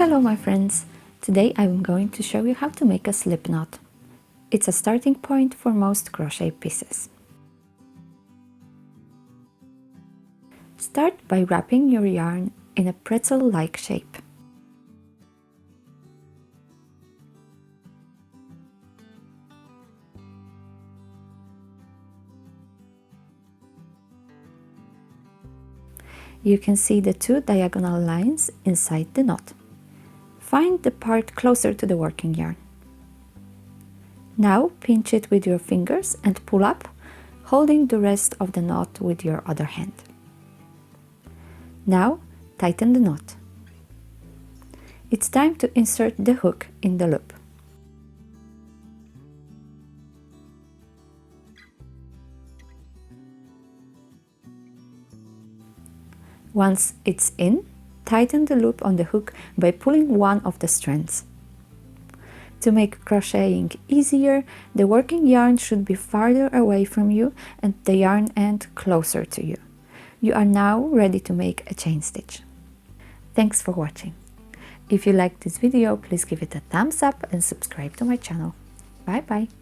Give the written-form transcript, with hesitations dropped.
Hello my friends! Today I'm going to show you how to make a slip knot. It's a starting point for most crochet pieces. Start by wrapping your yarn in a pretzel-like shape. You can see the two diagonal lines inside the knot. Find the part closer to the working yarn. Now pinch it with your fingers and pull up, holding the rest of the knot with your other hand. Now tighten the knot. It's time to insert the hook in the loop. Once it's in, tighten the loop on the hook by pulling one of the strands. To make crocheting easier, the working yarn should be farther away from you and the yarn end closer to you. You are now ready to make a chain stitch. Thanks for watching. If you liked this video, please give it a thumbs up and subscribe to my channel. Bye bye!